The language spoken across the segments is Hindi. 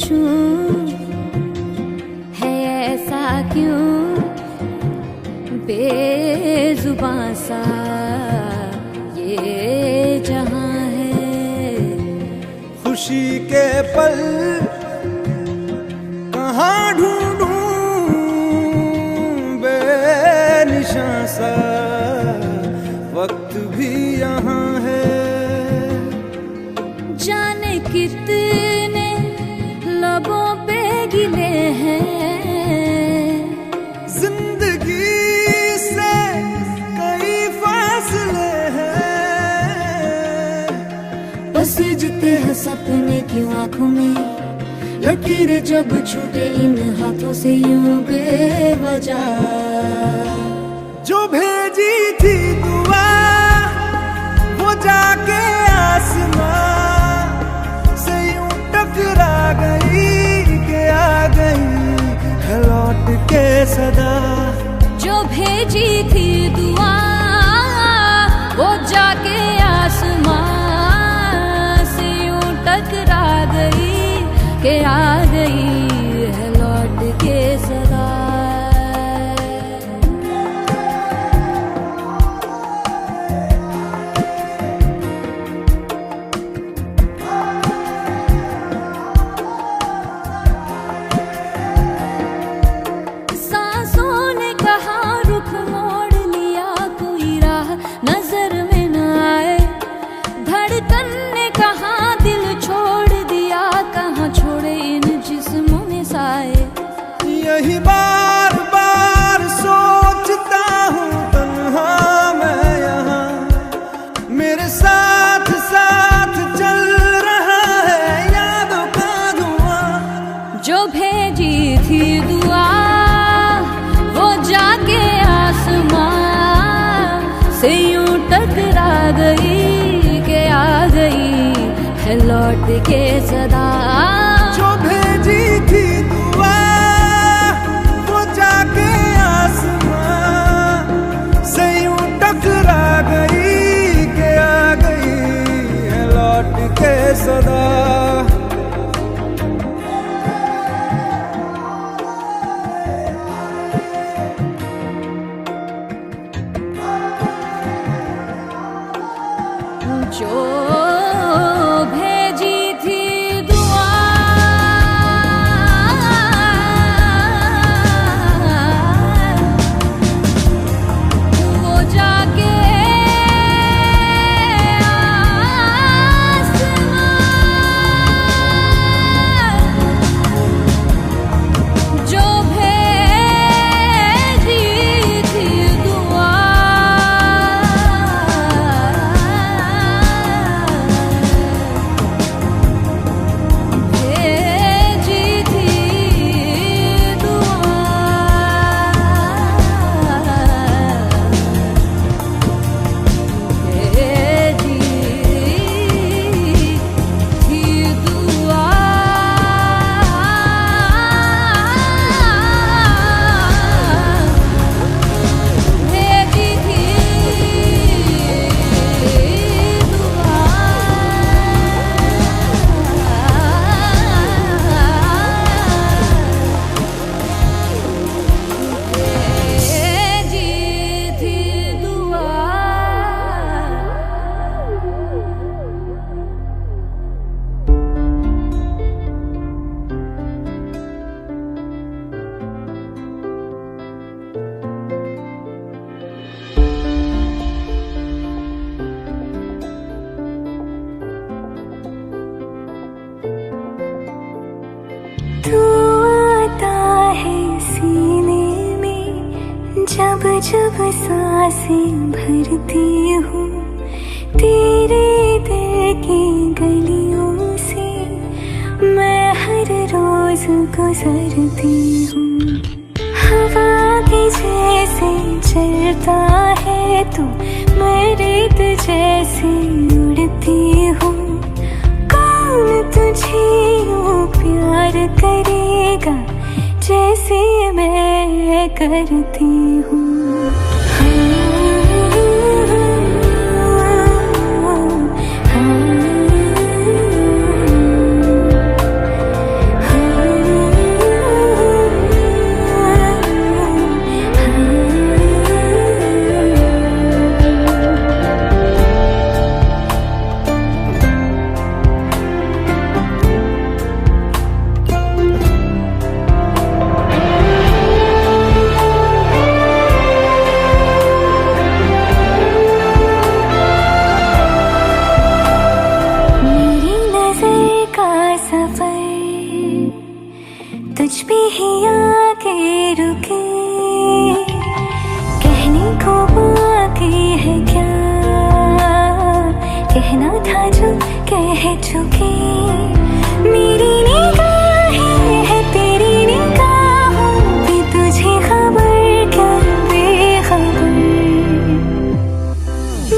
पूछूं है ऐसा क्यों बेजुबां सा ये जहां है। खुशी के पल कहाँ ढूंढूं बेनिशां सा वक्त भी यहाँ है। जाने कितने लबों पे गिले हैं, जिंदगी से कई फासले हैं। पसीजते हैं सपने क्यों आंखों में, लकीरें जब छूटे इन हाथों से यूं बेवजह। जो भेजी थी दुआ वो जाके आसमां से यूं टकरा गई कि आ गई है लौट के सदा। जो भेजी थी दुआ वो जाके आसमां से यूं टकरा गई कि आ गई है लौट के सदा। यही बार बार सोचता हूँ तन्हा मैं यहाँ, मेरे साथ साथ चल रहा है यादों का धुआं। जो भेजी थी दुआ वो जाके आसमां से यूं टकरा गई कि आ गई है लौट के सदा। जो भेजी थी दुआ वो जाके आसमां से यूं टकरा गई कि आ गई है लौट के सदा। जो भेजी थी दुआ वो जाके आसमां, जो भेजी थी दुआ तू आता है सीने में जब जब सांसें भरती हूँ, तेरे दिल की गलियों से मैं हर रोज गुजरती हूँ। हवा के जैसे चलता है तू, मैं रेत जैसे उड़ती हूँ। कौन तुझे यूं प्यार करेगा जैसे मैं करती हूँ। हाँ, हाँ, हाँ। सफर तुझ पे ही आके रुके, कहने को बाकी है क्या, कहना था जो कह चुके। मेरी निगाहें है तेरी निगाहों पे, तुझे खबर क्या बेखबर।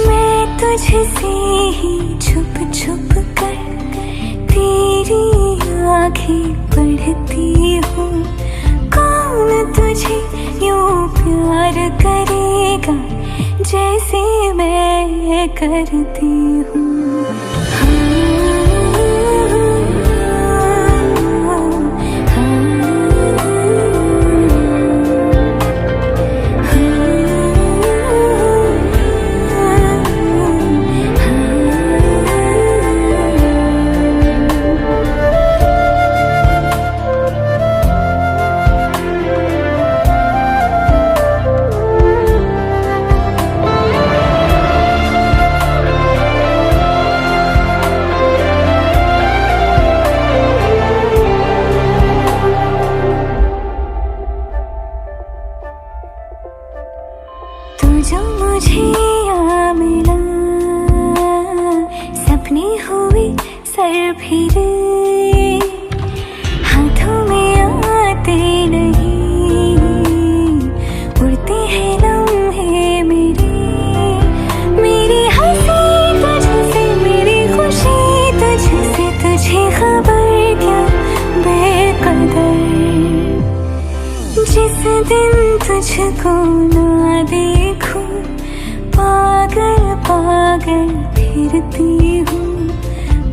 मैं तुझसे ही छुप छुप कर तेरी आँखें पढ़ती हूँ। कौन तुझे यूं प्यार करेगा जैसे मैं करती हूँ। जो मुझे यहाँ मिला, सपने हुए सर फिरे, हाथों में आते नहीं, उड़ते हैं लम्हे मेरे। मेरी हंसी तुझसे, मेरी खुशी तुझसे, तुझे खबर क्या बेकदर। जिस दिन तुझको ना देखूं, पागल पागल फिरती हूँ।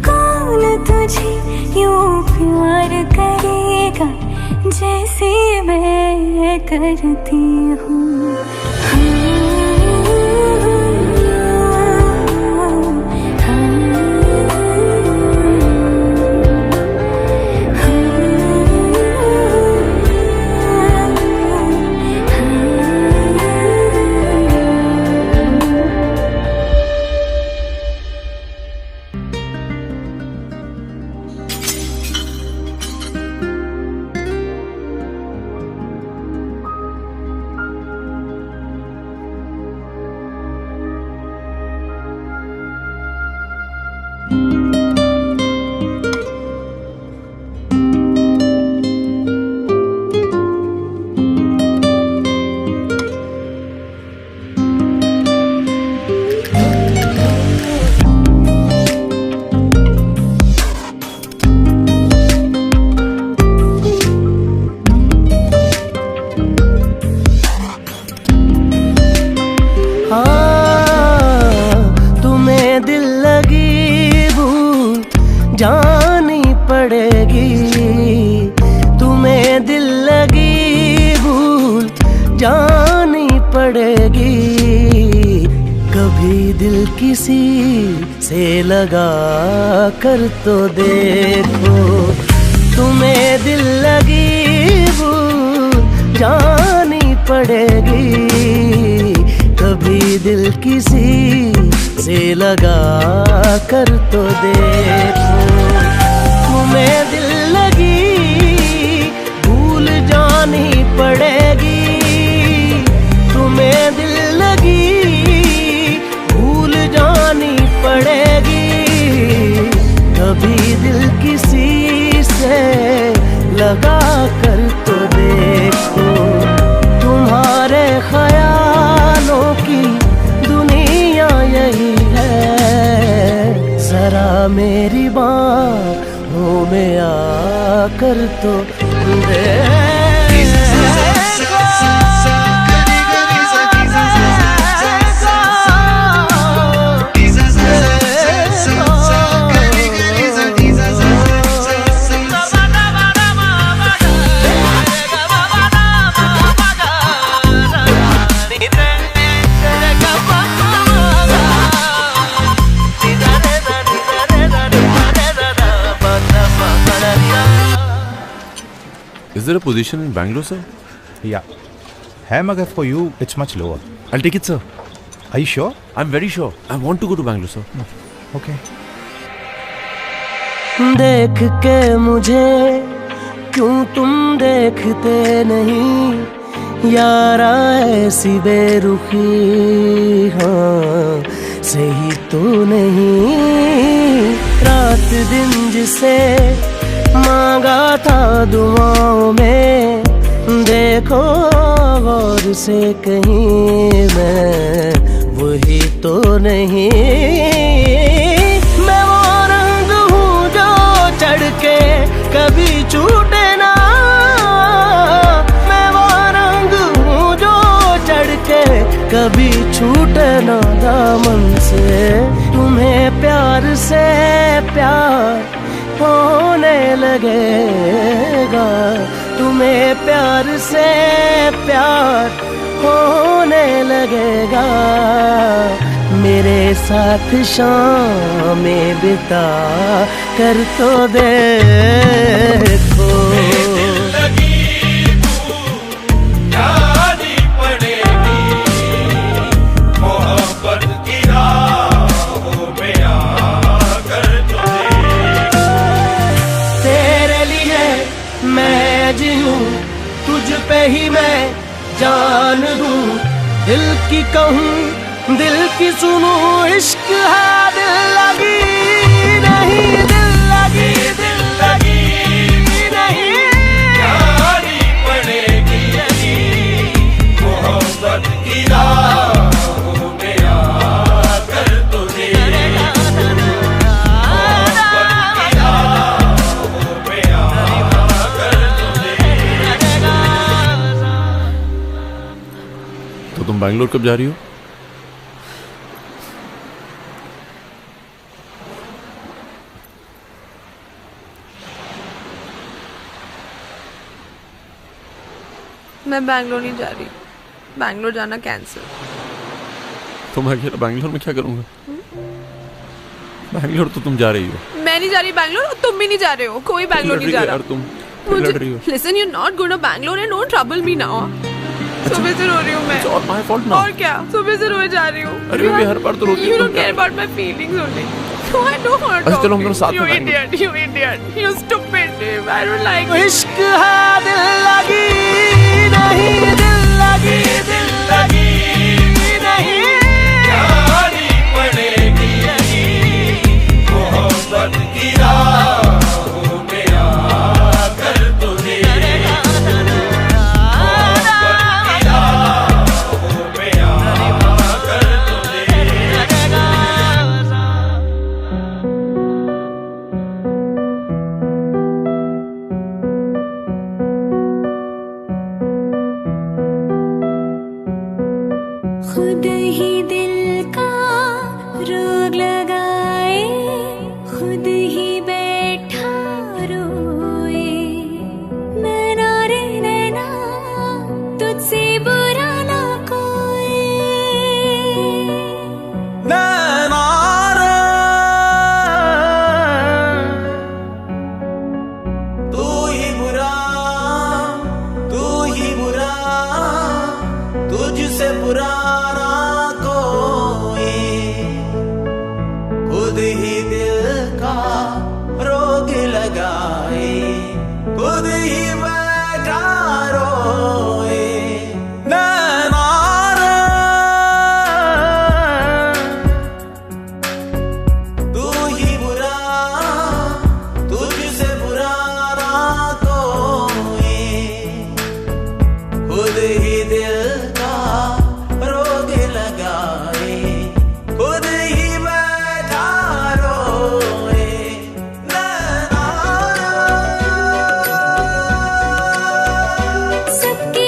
कौन तुझे यूं प्यार करेगा जैसे मैं करती हूँ। जानी पड़ेगी, तुम्हें दिल लगी भूल जानी पड़ेगी। कभी दिल किसी से लगा कर तो देखो, तुम्हें दिल लगी भूल जानी पड़ेगी। कभी दिल किसी से लगा कर तो देखो, तुम्हें दिल लगी भूल जानी पड़ेगी। तुम्हें दिल लगी भूल जानी पड़ेगी। कभी दिल किसी से लगा कर तो देखो, तुम्हारे ख्यालों की दुनिया यही है। जरा मेरी बाहों में आकर तो देखो। Is there a position in Bangalore, sir? Yeah. Hai, magar for you, it's much lower. I'll take it, sir. Are you sure? I'm very sure. I want to go to Bangalore, sir. Okay. देख के मुझे क्यों तुम देखते नहीं यारा ऐसी बेरुखी, हाँ सही तो नहीं। रात दिन जिसे मांगा था दुआओं में, देखो गौर से कहीं मैं वही तो नहीं। मैं वो रंग हूँ जो चढ़ के कभी छूटे ना, मैं वो रंग हूँ जो चढ़ के कभी छूटे ना दामन से। तुम्हें प्यार से प्यार होने लगेगा, तुम्हें प्यार से प्यार होने लगेगा। मेरे साथ शामें बिता कर तो देखो। तुझ पे ही मैं जान दूं, दिल की कहूँ दिल की सुनूं, इश्क है दिल लगी नहीं, दिल लगी नहीं, यारी पड़ेगी मोहब्बत की राहों में आकर तुझे। तो तुम बैंगलोर कब जा रही हो? मैं बैंगलोर नहीं जा रही, बैंगलोर जाना कैंसिल। तो मैं अकेला बैंगलोर में क्या करूंगा? बैंगलोर तो तुम जा रही हो। मैं नहीं जा रही बैंगलोर और तुम भी नहीं जा रहे हो, कोई बैंगलोर नहीं जा रहा। तुम लड़ रही हो। Listen, you're not going to Bangalore and don't trouble me now. सुबह से रो रही हूँ मैं। It's my fault now. और क्या? सुबह से रोए जा रही हूँ। अरे भी हर बार तो रोती हो। You don't care about my feelings only. No, I don't want to. अच्छा चलो हम दोनों साथ में You idiot, you stupid. I don't like it. इश्क है दिल लगी नहीं, दिल लगी नहीं, यारी पड़ेगी मोहब्बत की राहों में आकर तुझे। खुद ही दिल का रोग लगाए, खुद ही बैठा रोए। नैना रे नैना तुझसे बुरा ना कोई। नैना रे तू ही बुरा, तू ही बुरा, तुझसे बुरा खुद ही दिल का रोग लगाए, खुद ही बैठा रोए। नैना रे तू ही बुरा, तुझसे बुरा ना कोई। खुद ही दिल का रोग लगाए, खुद ही सबकी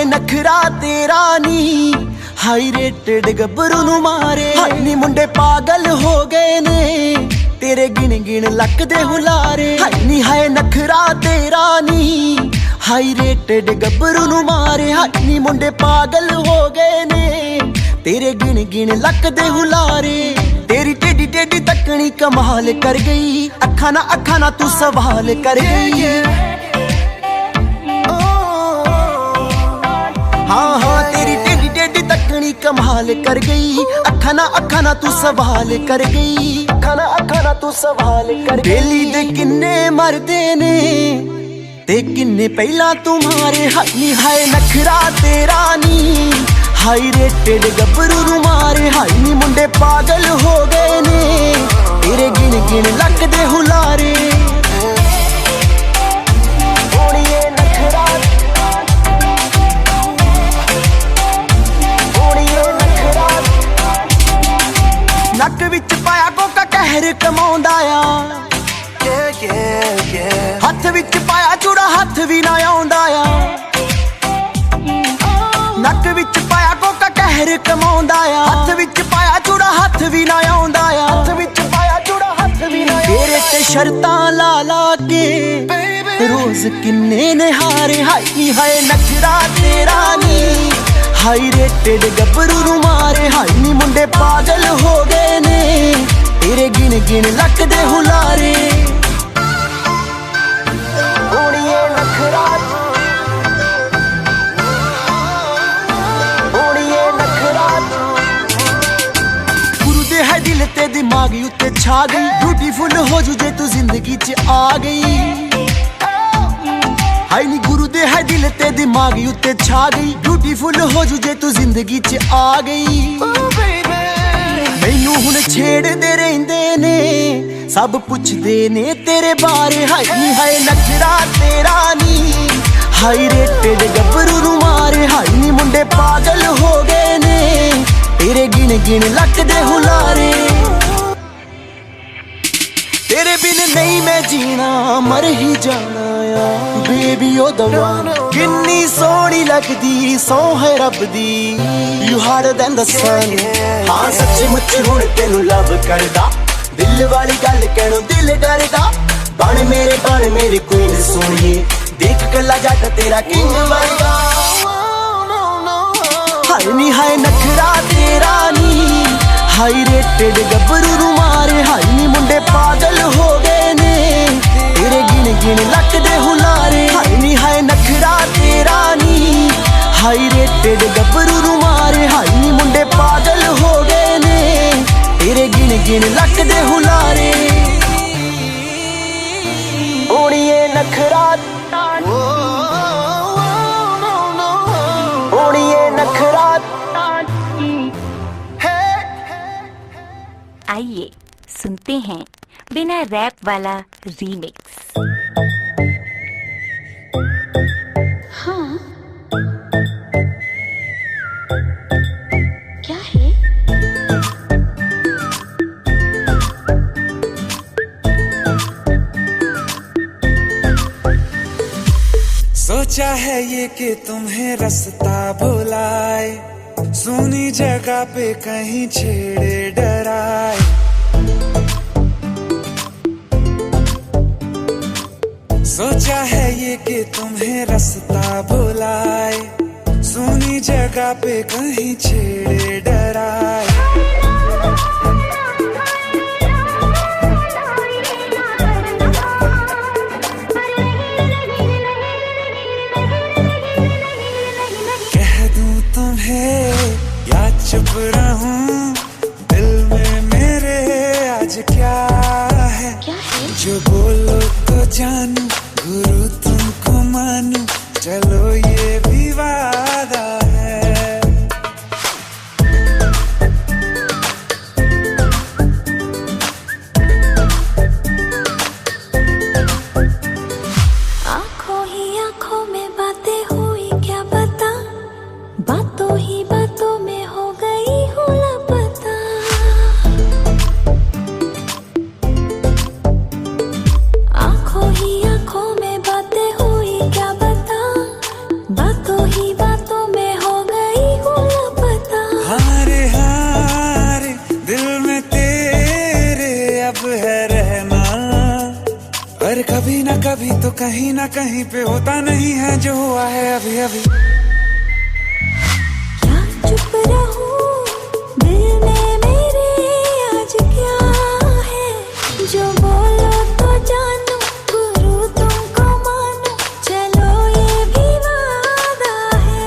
नखरा तेरा नी हाई रेटेड गब्बरू नू मारे नी मुंडे पागल हो गए ने तेरे गिन गिन लक दे हुलारे नी हाय नखरा तेरा नी हाई रेटेड गब्बरू नू मारे नी मुंडे पागल हो गए ने तेरे गिन गिन लक दे हुलारे तेरी टेडी टेडी तकनी कमाल कर गई अखा ना तू सवाल कर गई हाँ हाँ तेरी टेडी टेडी तकनी कमाल कर गई अखा ना तू सवाल कर गई अखा ना तू सवाल कर गई बेली दे किन्ने मरदे ने ते किन्ने पहला तुम्हारे हाई हाय नखरा तेरा नी हाई रेटेड गब्बरू नू मारे हाई नी मुंडे पागल हो गए ने तेरे गिन गिन लक दे हुलारे नक विच पाया कोका कहर कमाउंदा आ हथ विच पाया चूड़ा हथ भी ना आउंदा आ नक विच पाया कोका कहर कमाउंदा आ हथ विच पाया चूड़ा हथ भी ना आउंदा आ हथ विच पाया चूड़ा हथ भी ना तेरे ते शर्तां ला ला के रोज किन्ने ने हारे हाई हाय नखरा तेरा नी हाई रेटेड गब्बरू नू मारे हाई नी मुंडे पागल हो गए ने तेरे गिन गिन लक दे हुलारे ओड़िए नखरा गुरु दे है दिल ते दिमाग उत्ते छा गई ब्यूटीफुल हो जू जे तू जिंदगी च आ गई हाई नी गुरु दे है दिल ते दिमाग उत्ते छा गई ब्यूटीफुल हो जू जे तू जिंदगी च आ गई मैनू हुण छेड़दे रहिंदे ने सब पुछदे ने तेरे बारे हाई नी हाय नखरा तेरा नी हाई रेटेड गब्बरू नू मारे हाई नी मुंडे पागल हो गए ने तेरे गिन गिन लक दे हुलारे तेरे बिन नहीं मैं जीना मर ही जाना आ बेबी ओ दवा किन्नी सोहनी लगदी सौ है रब दी यू हार्डर देन द सन हाँ सच्ची मुच्ची हुण तेनू लव करदा दिल वाली गल कहणों दिल डरदा बन मेरे क्वीन सोहणीए देख कला जट तेरा किंग वर्गा हाय नी हाय नखरा तेरा नी हाई रेटेड गब्बरू नू मारे हाई नी मुंडे पागल हो गए ने तेरे गिन गिन लक दे हुलारे हाई नी हाय नखरा तेरा नी हाई रेटेड गब्बरू नू मारे हाई नी मुंडे पागल हो गए ने तेरे गिन गिन लक दे हुलारे ओड़िए नखरा ओड़िए नखरा आइए सुनते हैं बिना रैप वाला रीमिक्स। हाँ क्या है सोचा है ये कि तुम्हें रास्ता भुलाए सुनी जगह पे कहीं छेड़े डराए सोचा है ये कि तुम्हें रास्ता भुलाए सुनी जगह पे कहीं छेड़े डराए या चुप रहूं दिल में मेरे आज क्या है जो बोलो तो जानू गुरु तुमको मानू चलो ये भी वादा है आंखों ही आंखों में बातें हुई क्या बता बातों ही बातों में हो गई हूँ लापता आंखों ही आंखों में बातें हुई क्या बता बातों ही बातों पर कभी ना कभी तो कहीं ना कहीं पे होता नहीं है जो हुआ है अभी अभी। क्या चुप रहूं दिल में मेरे आज क्या है, जो बोलो तो जानू गुरु तुमको मानू, चलो ये भी वादा है।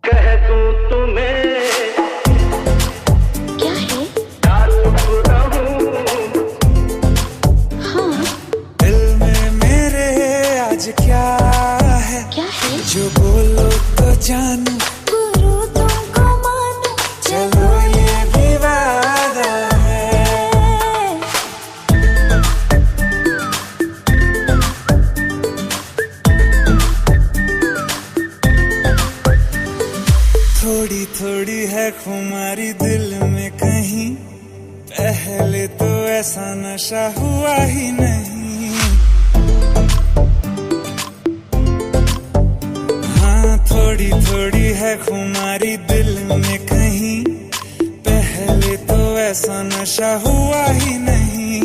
कह दूं तुम्हें क्या है? हाँ दिल में मेरे आज क्या है, क्या है? जो बोलो तो जानू गुरु तुमको मानू, चलो ये भी वादा है। थोड़ी थोड़ी है खुमारी दिल में कहीं, पहले तो ऐसा नशा हुआ ही नहीं। हाँ थोड़ी थोड़ी है खुमारी दिल में कहीं, पहले तो ऐसा नशा हुआ ही नहीं।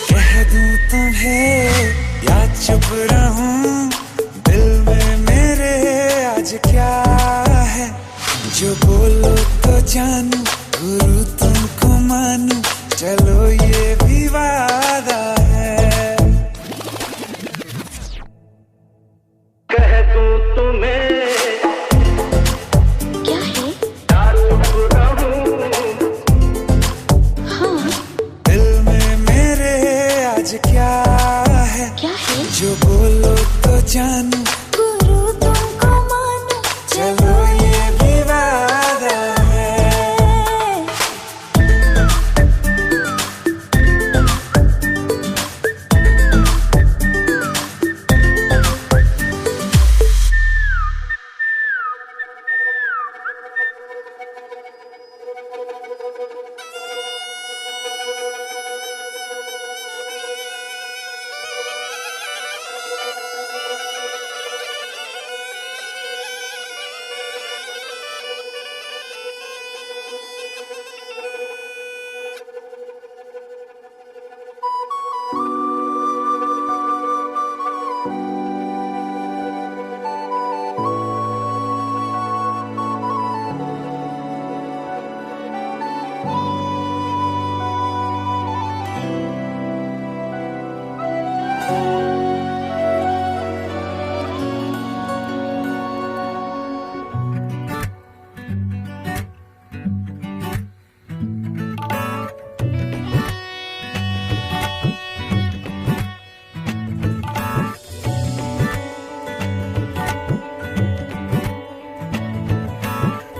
कह दूं तुम्हें या चुप रहूं दिल में मेरे आज क्या है, जो बोलो तो जानू गुरु तुमको मानू, चलो ये भी वादा है। कह दूं तुम्हें क्या है? हाँ दिल में मेरे आज क्या है, क्या है? जो बोलो तो जानू गुरु तुमको मानू, चलो ये भी वादा है।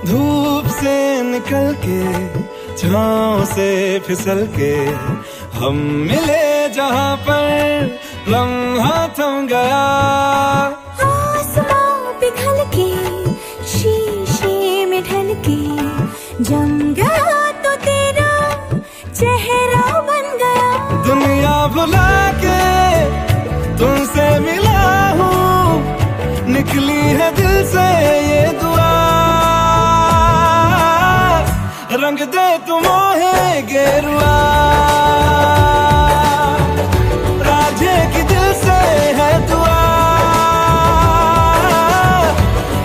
धूप से निकल के छाँव से फिसल के हम मिले जहाँ पर लम्हा थम गया। आसमां पिघल के शीशे में ढल के जम गया तो तेरा चेहरा बन गया। दुनिया भुला के तुमसे मिला हूँ, निकली है दिल से ये दुआ, रंग दे तुम मोहे गेरुआ। राधे की दिल से है दुआ,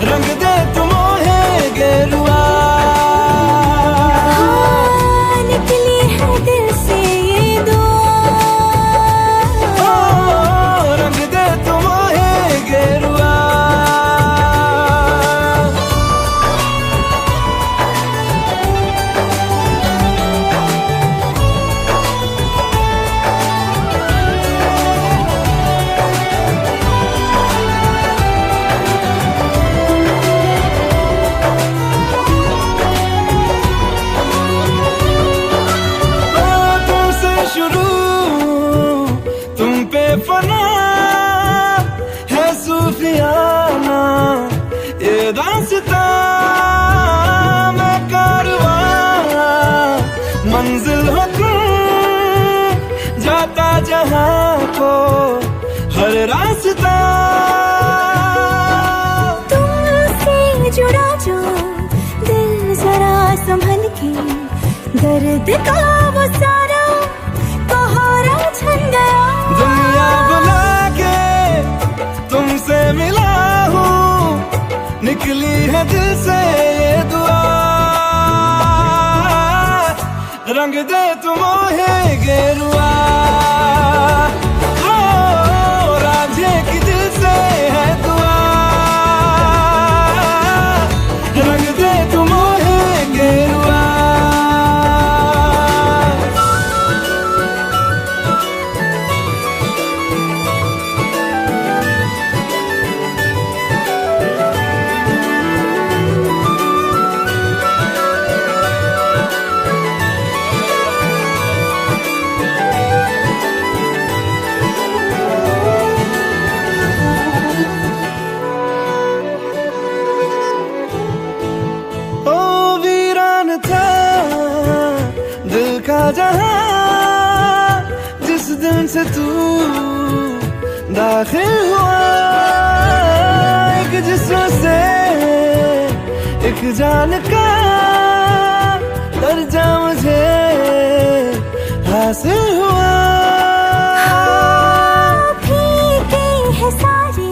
रंग दे तुम मोहे गेरुआ। हाँ, निकली है दिल से ये दुआ, रंग दे तुम मोहे गेरुआ। फना है सूफियाना ये दास्तां, मैं कारवां मंजिल हो तुम, जाता जहां को हर रास्ता तुमसे जुड़ा जो दिल जरा संभल के, दर्द का वो सारा कोहरा छन गया। दुनिया बुला के तुमसे मिला हूँ, निकली है दिल से ये दुआ, रंग दे तुम मोहे गेरुआ। ओ रांझे की दिल से है दुआ, रंग दे तुम मोहे गेरुआ। जिस दिन से तू दाखिल हुआ, एक जिस्म से एक जान का दर्जा मुझे हासिल हुआ। फीके है सारे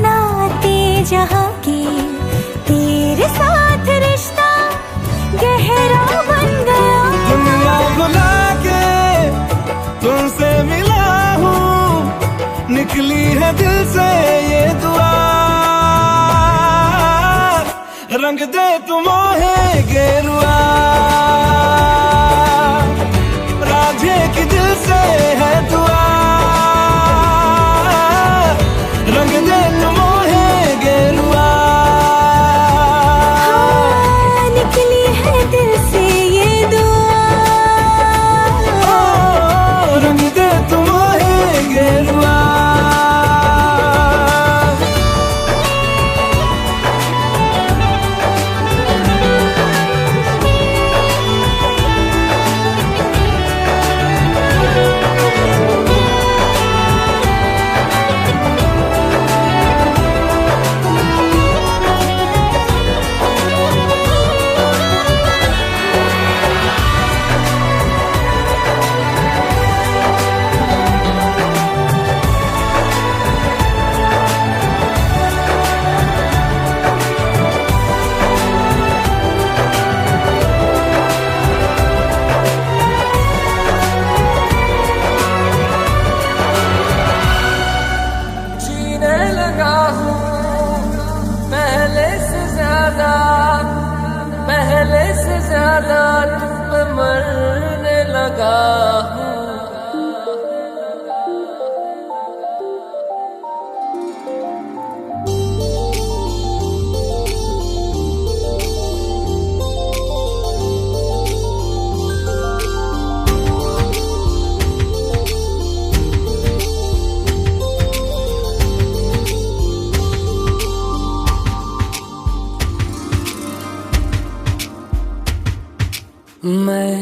नाते जहाँ के, तेरे साथ रिश्ता गहरा बन गया। दुनिया बुला के तुमसे मिला हूँ, निकली है दिल से ये दुआ, रंग दे तुम मोहे गेरुआ। रांझे की दिल से है दुआ, रंग दे तुम मोहे गेरुआ। निकली है दिल से ये दुआ, रंग दे तुम मोहे गेरुआ। मैं,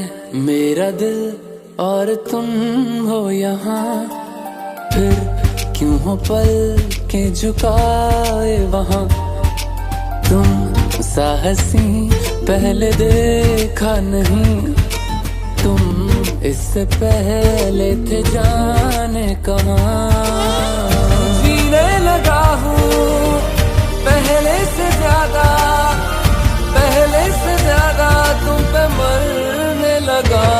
मेरा दिल और तुम हो यहाँ, फिर क्यों हो पल के झुकाए वहाँ। तुम साहसी पहले देखा नहीं, तुम इससे पहले थे जाने कहाँ। जीने लगा हूँ पहले से ज्यादा, पहले से ज्यादा तुम पे मरने लगा।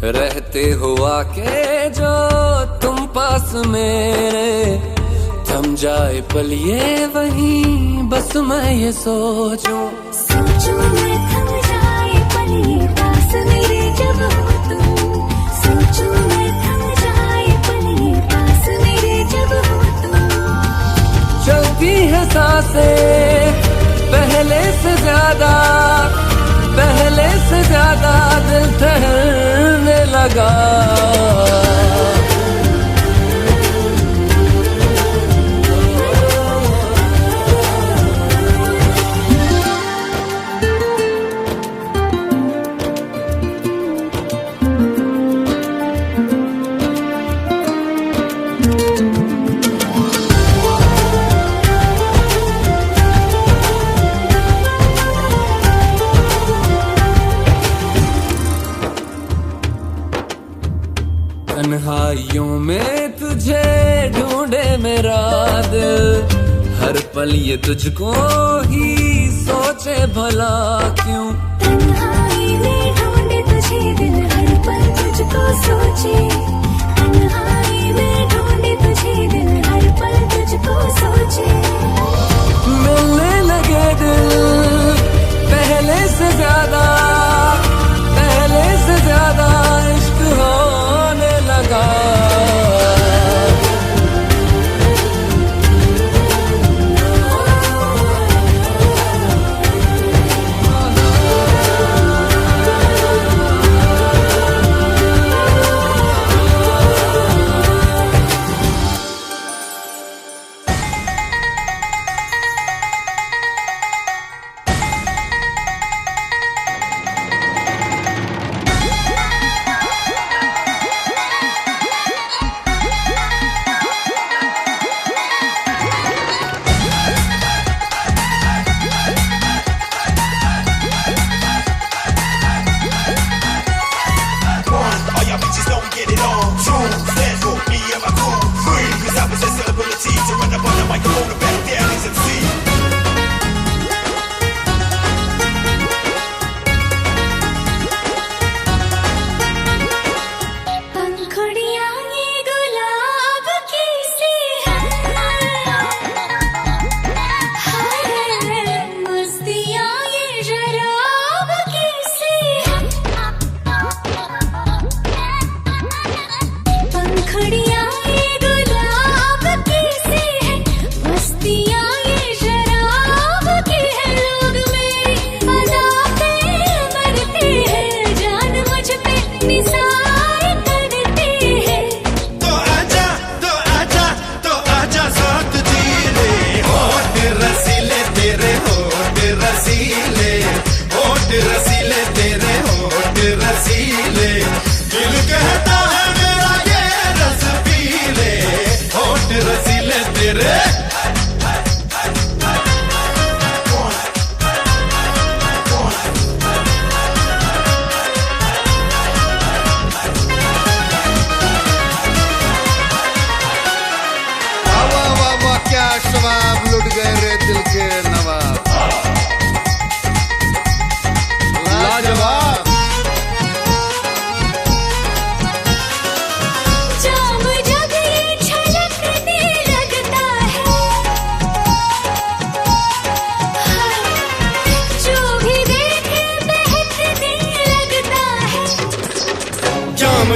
रहते हुआ के जो तुम पास मेरे, थम थम जाए पल ये वहीं, बस मैं ये सोचूं मैं थम जाए पल ये पास मेरे जब हो तुम। सोचूं मैं थम जाए पल ये पास मेरे जब हो तुम। चलती है सांसें पहले से ज्यादा दिल ठहरने लगा। तन्हाइयों में तुझे ढूंढे मेरा दिल, हर पल ये तुझको ही सोचे भला क्यों। तन्हाई में ढूंढे तुझे दिल, हर पल तुझको सोचे। तन्हाई में ढूंढे तुझे दिल, हर पल तुझको सोचे। मिलने लगे दिल पहले से ज्यादा इश्क होने लगा।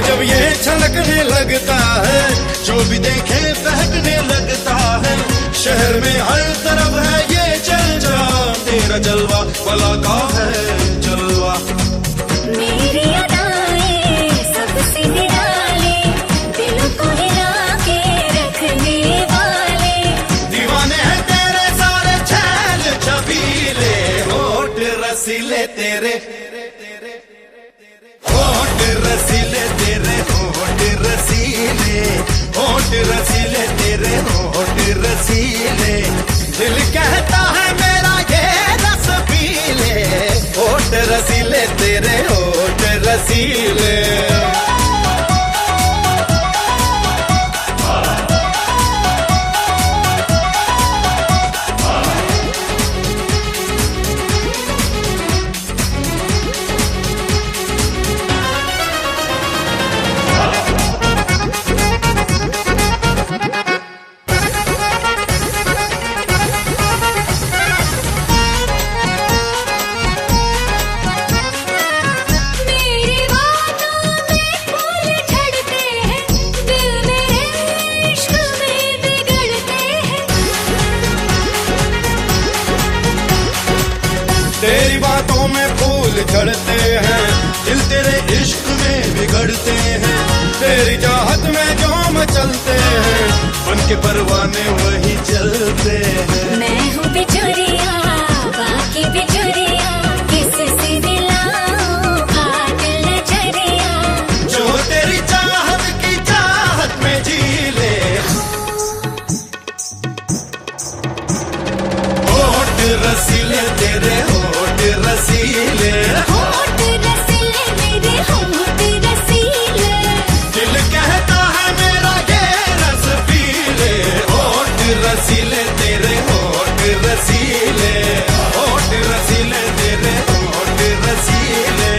जब ये छलकने लगता है, जो भी देखे बहकने लगता है। शहर में हर तरफ है ये चर्चा, तेरा जलवा भला का है जलवा। मेरी अदाएं सबसे निराले, दिल को हिला के रखने वाले। दीवाने हैं तेरे सारे छैल छबीले, होठ रसीले तेरे, होठ रसीले तेरे, होठ रसीले, होठ रसीले तेरे, होठ रसीले। दिल कहता है मेरा ये रस पीले, होठ रसीले तेरे, होठ रसीले। में फूल झड़ते हैं, दिल तेरे इश्क में बिगड़ते हैं, तेरी चाहत में जो मचलते हैं, बन के परवाने वही चलते हैं। मैं हूँ बिजुरिया, बाकी बिजुरिया, किससे दिलाऊं पागल नजरिया, जो तेरी चाहत की चाहत में जी ले। होठ रसीले तेरे होठ रसीले, होठ रसीले मेरे होठ रसीले, दिल कहता है मेरा ये रस पी ले। होठ रसीले तेरे होठ रसीले, होठ रसीले तेरे होठ रसीले।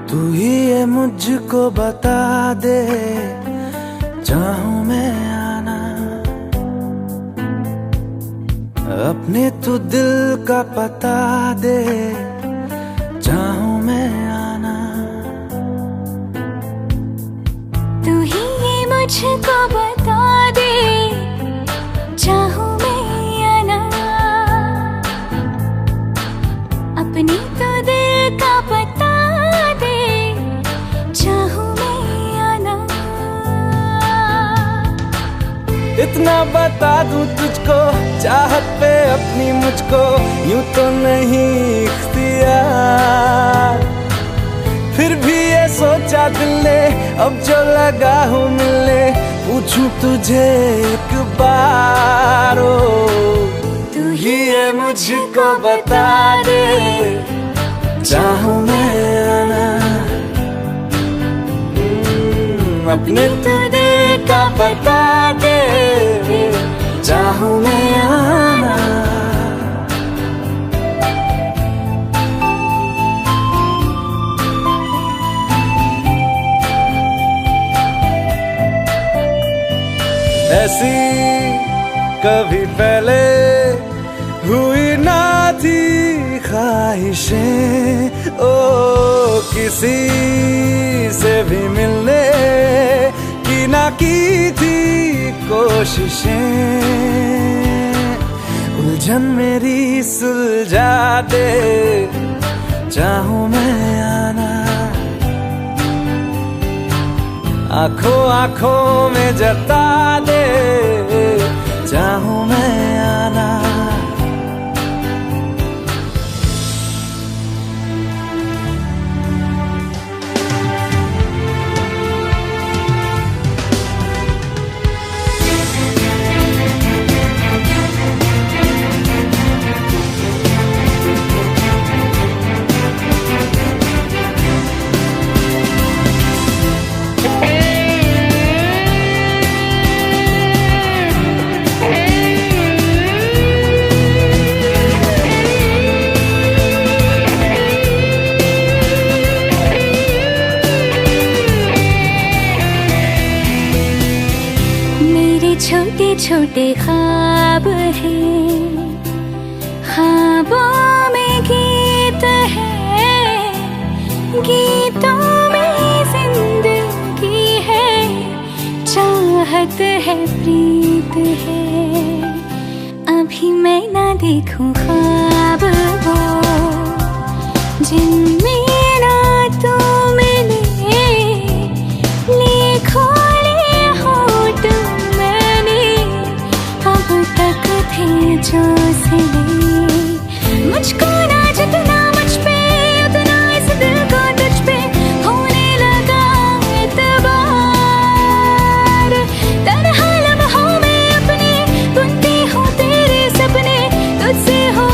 तू ही ये मुझको बता दे, चाहूं मैं आना, अपने तू दिल का पता दे, चाहूं मैं आना। तू ही ये मुझको बता दे, चाहूं मैं आना, अपनी तो दिल का पता दे, चाहूं मैं आना। इतना बता दूं तुझको, चाहत पे अपनी मुझको यूं तो नहीं इख्तियार, फिर भी ये सोचा दिल ने अब जो लगा हूँ मिलने, पूछूं तुझे एक बार। ओ तू ही ये मुझको बता दे, चाहूं मैं आना, अपने तो दिल का बता दे, चाहूं मैं आना। ऐसी कभी पहले हुई ना थी ख्वाहिशें, ओ किसी से भी मिलने की ना की थी कोशिशें, उलझन मेरी सुलझा दे, चाहूं मैं आना, आंखों आंखों में जता दे, चाहूं मैं आना। छोटे छोटे ख्वाब हैं, ख्वाबों में गीत है, गीतों में जिंदगी है, चाहत है प्रीत है। अभी मैं ना देखूं ख्वाब वो जिनमें ना तू मिले, लिखो ले होठ तक थे जो सिले, मुझको ना जितना मुझ पे उतना इस दिल को तुझ पे होने लगा एतबार, तरह लम्हों में अपने बुनती हूँ तेरे सपने, तुझसे हो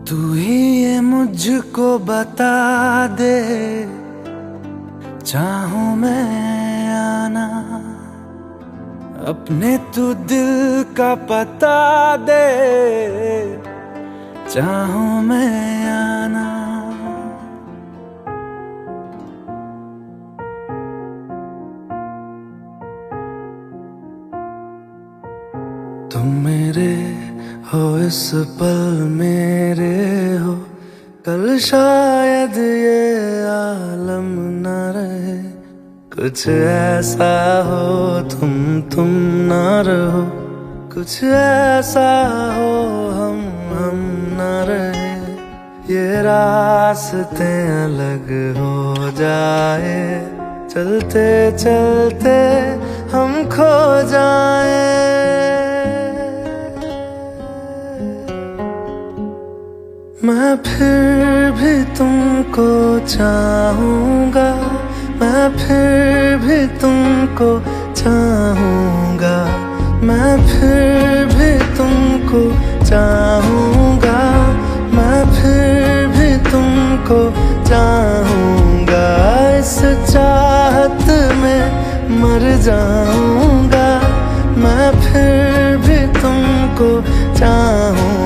तू ही ये मुझको बता दे, चाहूं मैं आना, अपने तू दिल का पता दे, चाहूं मैं आना। तुम मेरे हो इस पल मेरे हो, कल शायद ये आलम न रहे। कुछ ऐसा हो तुम न रहो, कुछ ऐसा हो हम न रहे। ये रास्ते अलग हो जाए, चलते चलते हम खो जाए। मैं फिर भी तुमको चाहूंगा, मैं फिर भी तुमको चाहूंगा, मैं फिर भी तुमको चाहूंगा, मैं फिर भी तुमको चाहूंगा। इस चाहत में मर जाऊंगा, मैं फिर भी तुमको चाहूंगा।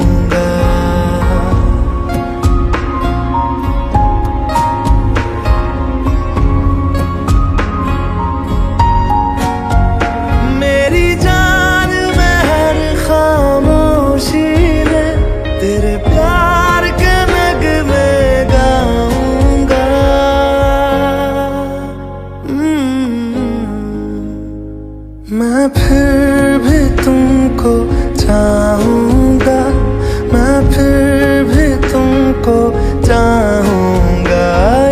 मैं फिर भी तुमको चाहूंगा, मैं फिर भी तुमको चाहूंगा।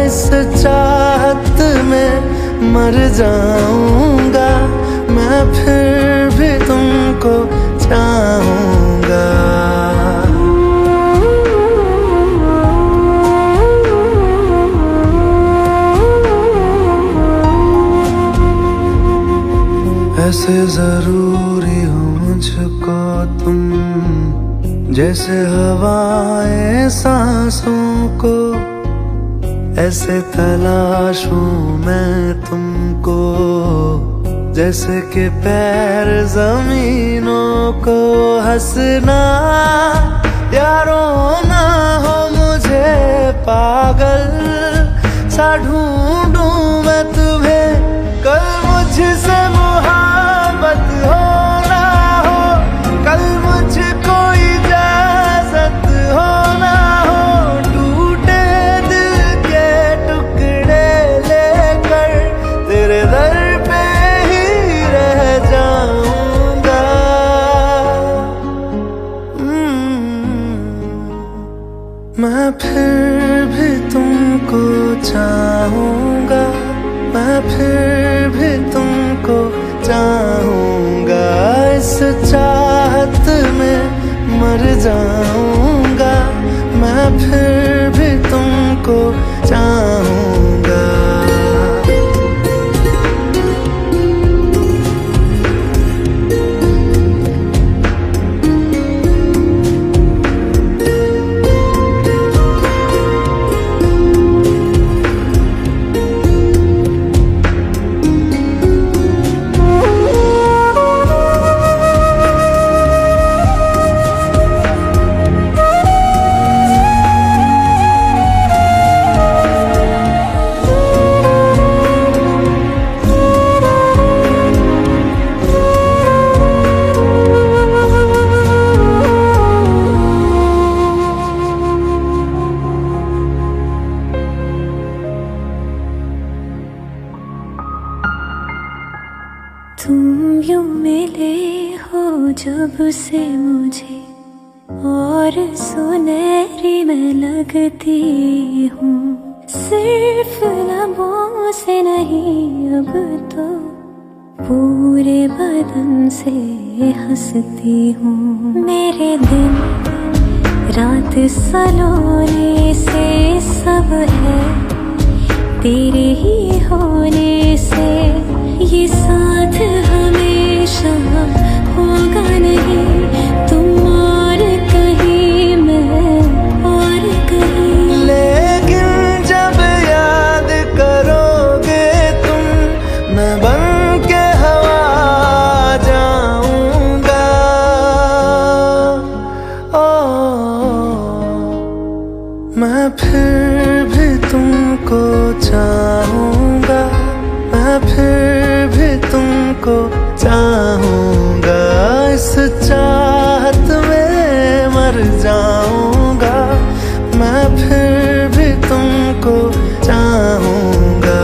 इस चाहत में मर जाऊंगा, मैं फिर भी तुमको चाहूंगा। ऐसे जरूरी हो मुझको तुम, जैसे हवाएं सांसों को। ऐसे तलाशूं मैं तुमको, जैसे कि पैर जमीनों को। हंसना या रोना हो मुझे पागल सा ढूंढूं मैं तुम्हें। कल मुझसे मोहब्बत हो ना हो, कल मुझको इजाजत हो ना हो। टूटे दिल के टुकड़े लेकर तेरे दर पे ही रह जाऊंगा। मैं फिर भी तुमको चाहूंगा, मैं फिर भी तुमको चाहूंगा। इस चाहत में मर जाऊंगा, मैं फिर भी तुमको चाहूंगा। तुम यूं मिले हो जब से मुझे, और सुनहरी मैं लगती हूँ। सिर्फ लबों से नहीं अब तो पूरे बदन से हंसती हूँ। मेरे दिन रात सलोने से सब है तेरे ही होने से। ये साथ हमेशा होगा नहीं, तुम और कहीं मैं और मैं फिर भी तुमको चाहूंगा, मैं फिर भी तुमको चाहूंगा, इस चाहत में मर जाऊंगा, मैं फिर भी तुमको चाहूंगा।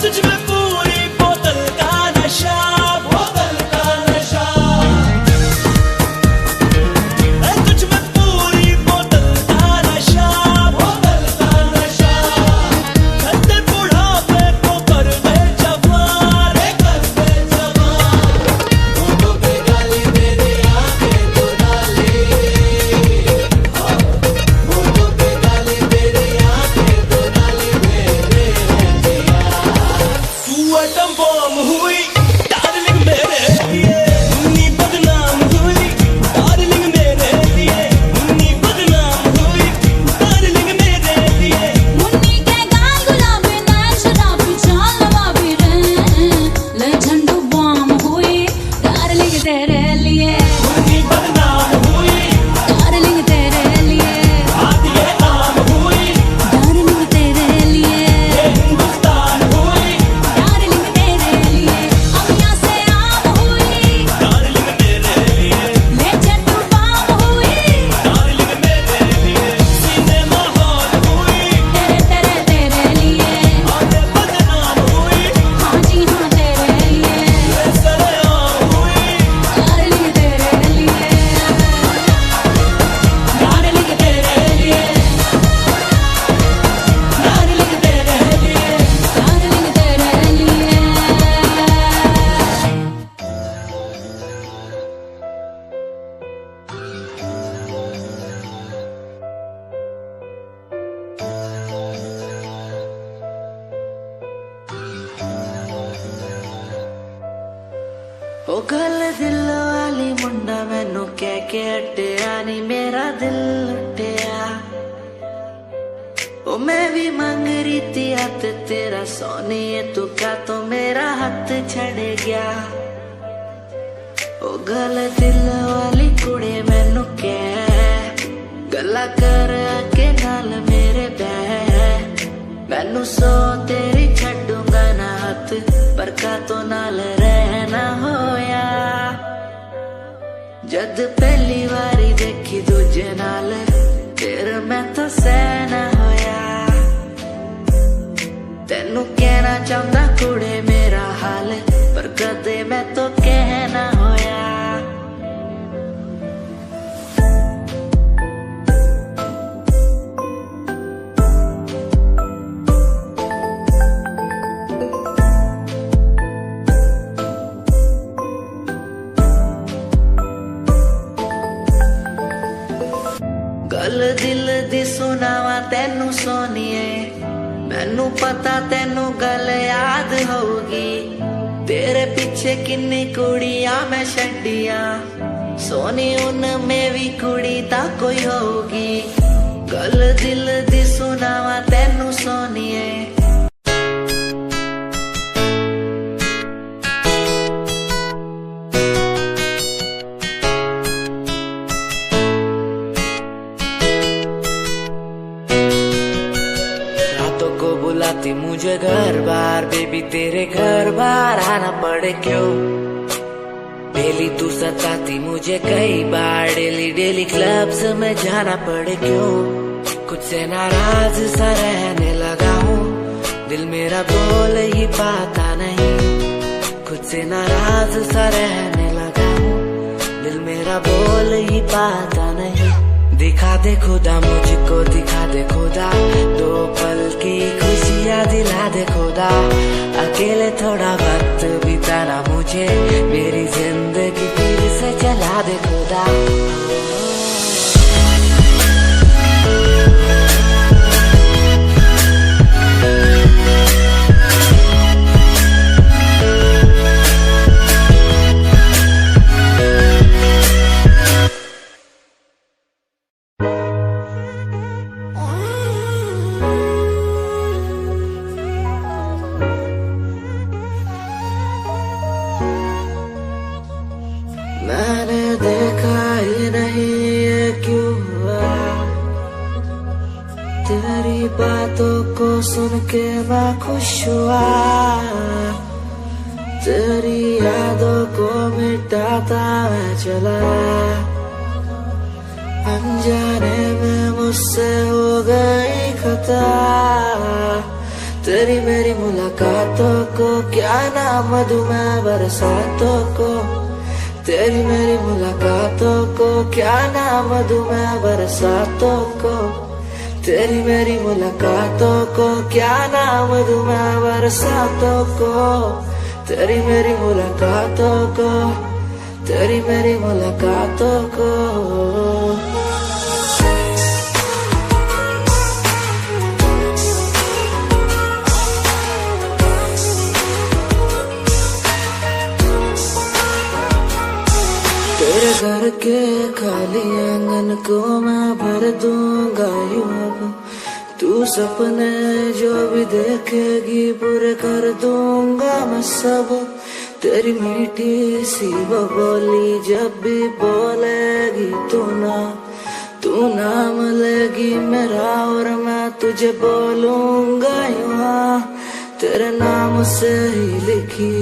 तुझ में गल दिल वाली मुंडा मैनू कह के हटिया नी मेरा दिल लुटिया ओ मैं भी मांग रही थी हाथ तेरा सोनिए तू क्या तो मेरा हाथ छड़ गया ओ गल दिल वाली कुड़े मैनू कह गला कर आके नाल मेरे बह मैनू सो तेरी छड्डूंगा ना हाथ पर का तो नाल रहना होया जद पहली बारी देखी दूजे नाल फिर मैं तो सहना होया तेनू कहना चाहता कुड़े मेरा हाल पर कदे मैं तो कहना होया गल दिल दी सुनावा तेनू सोनिए मैनू पता तेनू गल याद होगी तेरे पीछे किन्नी कुड़ियां मैं छड्डिया सोनी उनमें भी कुड़ी ता कोई होगी गल दिल दी सुनावा तेनू सोनिए बुलाती मुझे घर बार बेबी तेरे घर बार आना पड़े क्यों डेली तू सताती मुझे कई बार डेली डेली क्लब्स में जाना पड़े क्यों कुछ से नाराज सा रहने लगा हूँ दिल मेरा बोल ही पाता नहीं खुद से नाराज सा रहने लगा हूँ दिल मेरा बोल ही पाता नहीं दिखा दे खुदा मुझको दिखा दे खुदा दो पल की खुशियाँ दिला दे खुदा अकेले थोड़ा वक्त बिताना मुझे मेरी जिंदगी फिर से चला दे खुदा मैंने देखा ही नहीं ये क्यों हुआ तेरी बातों को सुन के मैं खुश हुआ तेरी यादों को मिटाता मैं चला अनजाने में मुझसे हो गई खता तेरी मेरी मुलाकातों को क्या नाम दूं मैं बरसातों को तेरी मेरी मुलाकातों को क्या नाम दूं मैं बरसातों को तेरी मेरी मुलाकातों को क्या नाम दूं मैं बरसातों को तेरी मेरी मुलाकातों को तेरी मेरी मुलाकातों को तेरे घर के खाली आंगन को मैं भर दूंगा यूं अब तू सपने जो भी देखेगी पूरे कर दूंगा मैं सब तेरी मीठी सी वो बोली जब भी बोलेगी तू नाम लेगी मेरा और मैं तुझे बोलूंगा यूं तेरे नाम से ही लिखी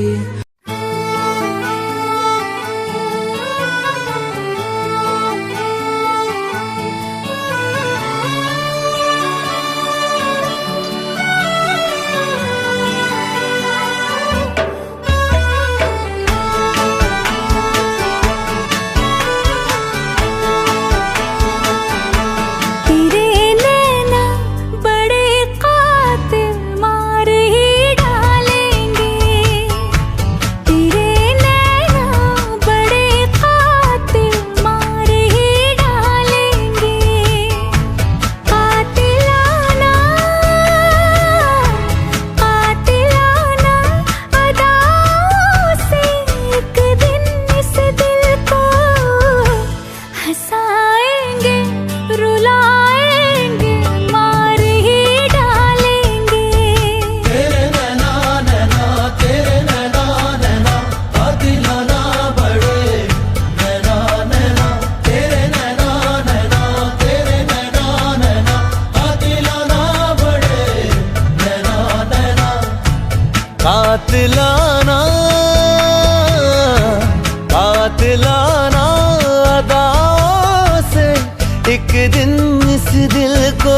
एक दिन इस दिल को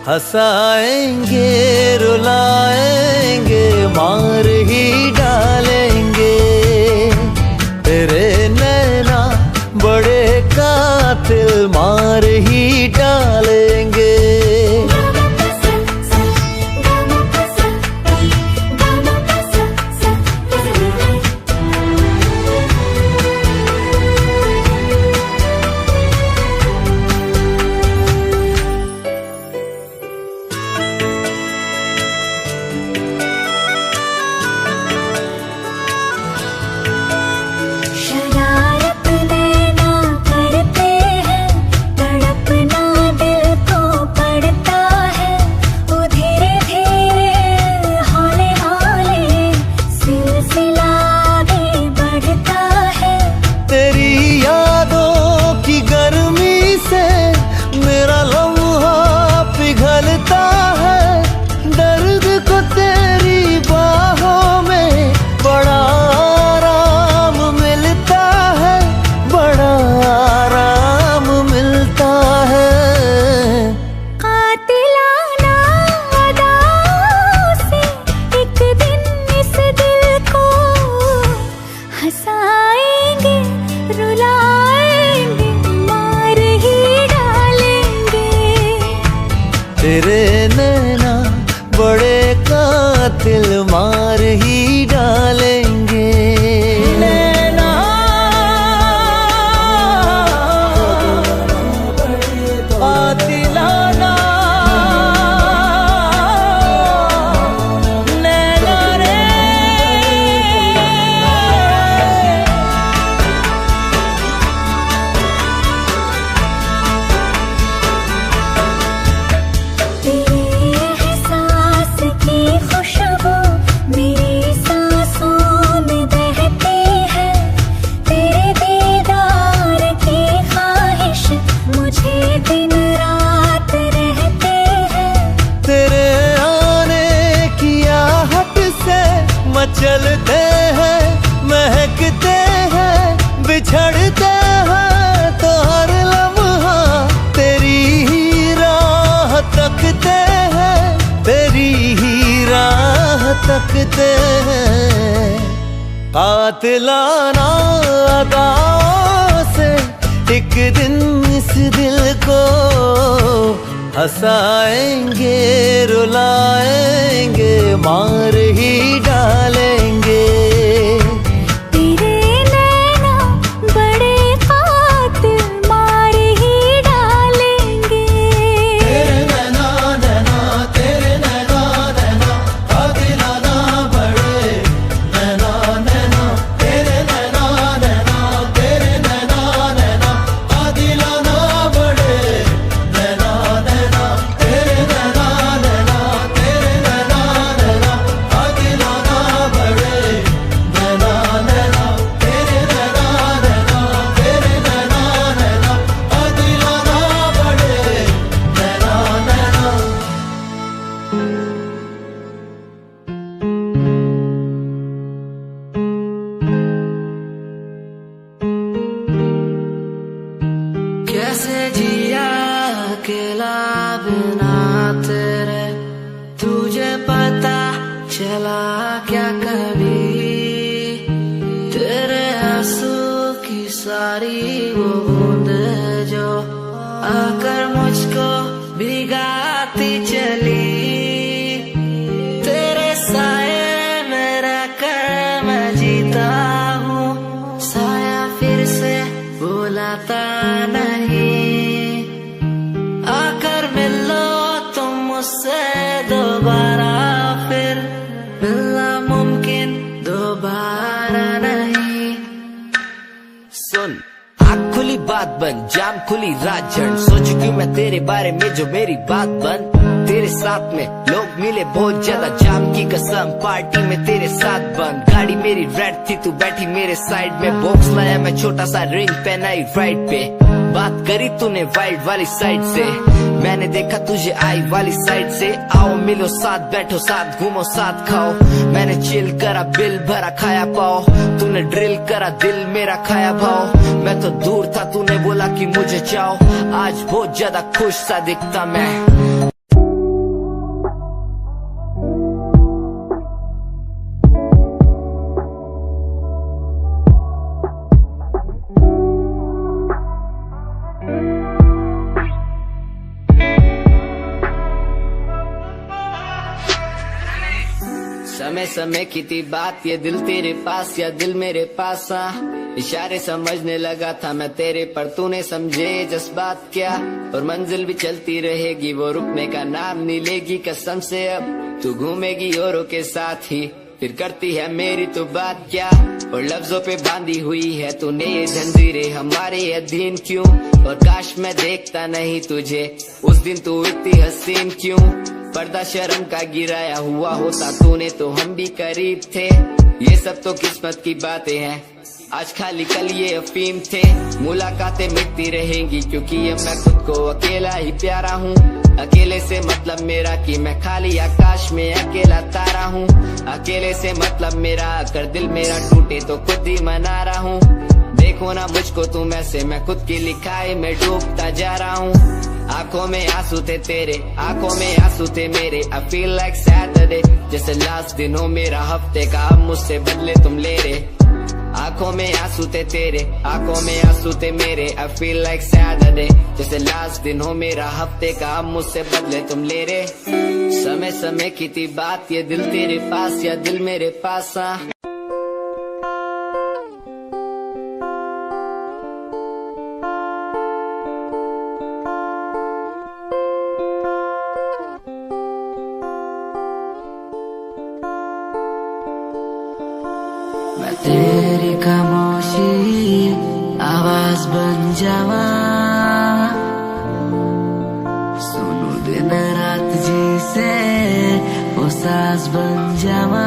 हंसाएंगे, रुलाएंगे, मार ही डालेंगे। तेरे नैना बड़े कातिल, मार ही डालेंगे। तेरे नैना बड़े कातिल, मार ही डालेंगे। नैना कातिलाना, नैना रे। चलते हैं, महकते हैं, बिछड़ते हैं, तो हर लम्हा तेरी ही राह तकते हैं, तेरी ही राह तकते हैं। कातिलाना अदाओं से एक दिन इस दिल को हंसाएंगे, रुलाएंगे, मार ही डालेंगे। तेरे नैना बड़े कातिल, मार ही डालेंगे। तेरे नैना नैना, तेरे नैना नैना, कातिलाना बड़े नैना नैना। तेरे नैना नैना, तेरे नैना नैना, कातिलाना बड़े नैना नैना। तेरे नैना नैना, तेरे नैना नैना, कातिलाना बड़े नैना नैना। तेरे नैना नैना, तेरे नैना नैना, कातिलाना बड़े नैना नैना। कैसे जिया अकेला बिना तेरे, तुझे पता चला क्या कभी? तेरे आंसू की सारी वो बूंद जो आकर मुझको भिगाती चली, तेरे साए में रहकर मैं जीता हूँ, साया फिर से बुलाता नहीं। आकर मिलो तुम मुझसे दोबारा, फिर मिलना मुमकिन दोबारा नहीं। सुन, आँख खुली बात बन, जाम खुली रात जन, सोच क्यों मैं तेरे बारे में जो मेरी बात बन। तेरे साथ में लोग मिले बहुत ज्यादा, जाम की कसम पार्टी में तेरे साथ बंद। गाड़ी मेरी रेड थी, तू बैठी मेरे साइड में, बॉक्स लाया मैं छोटा सा, रिंग पहनाई राइट पे, बात करी तूने वाइल्ड वाली साइड से। मैंने देखा तुझे आई वाली साइड से, आओ मिलो साथ बैठो साथ घूमो साथ खाओ। मैंने चिल करा बिल भरा खाया पाओ, तूने ड्रिल करा दिल मेरा खाया भाव। मैं तो दूर था तूने बोला कि मुझे चाहो, आज बहुत ज्यादा खुश सा दिखता मैं। समय समय की थी बात, ये दिल तेरे पास या दिल मेरे पास। इशारे समझने लगा था मैं तेरे, पर तूने समझे जज्बात क्या। और मंजिल भी चलती रहेगी, वो रुकने का नाम नहीं लेगी कसम से। अब तू घूमेगी औरों के साथ ही, फिर करती है मेरी तो बात क्या। और लफ्जों पे बांधी हुई है तूने ये जंजीरें, हमारे अधीन क्यों। और काश मैं देखता नहीं तुझे उस दिन, तू इतनी हसीन क्यों। पर्दा शर्म का गिराया हुआ होता तूने तो हम भी करीब थे। ये सब तो किस्मत की बातें हैं, आज खाली कल ये अफीम थे। मुलाकातें मिटती रहेंगी क्योंकि ये मैं खुद को अकेला ही प्यारा हूँ। अकेले से मतलब मेरा कि मैं खाली आकाश में अकेला तारा हूँ। अकेले से मतलब मेरा अगर दिल मेरा टूटे तो खुद ही मना रहा हूँ। देखो ना मुझको तुम ऐसे, मैं खुद की लिखाई में डूबता जा रहा हूँ। आंखों में आंसू थे तेरे, आंखों में आंसू थे मेरे। I feel like Saturday, जैसे लास्ट दिन हो मेरा हफ्ते का, अब मुझसे बदले तुम ले रहे। आंखों में आंसू थे तेरे, आंखों में आंसू थे मेरे। I feel like Saturday, जैसे लास्ट दिन हो मेरा हफ्ते का, अब मुझसे बदले तुम ले रहे। समय समय की थी बात, ये दिल तेरे पास या दिल मेरे पास। मैं तेरी खामोशी आवाज बन जावा, सुनू दिन रात जैसे वो सास बन जावा।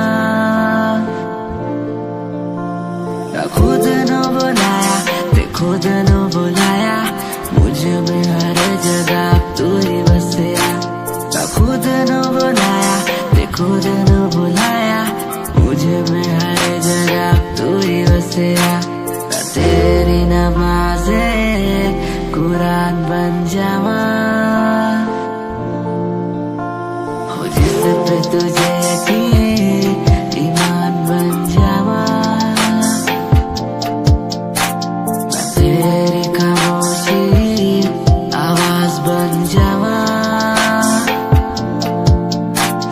खुद न बुलाया ते खुद न बुलाया, मुझे में हर जगह तू ही बसेया। खुद न बुलाया ते खुद न बुलाया, मुझे में हर जगह तू ही बसेया। तेरी नमाज़े कुरान बन जावा, हो जिस पे तुझे यकीन ईमान बन जावा। मैं तेरी खामोशी आवाज बन जावा,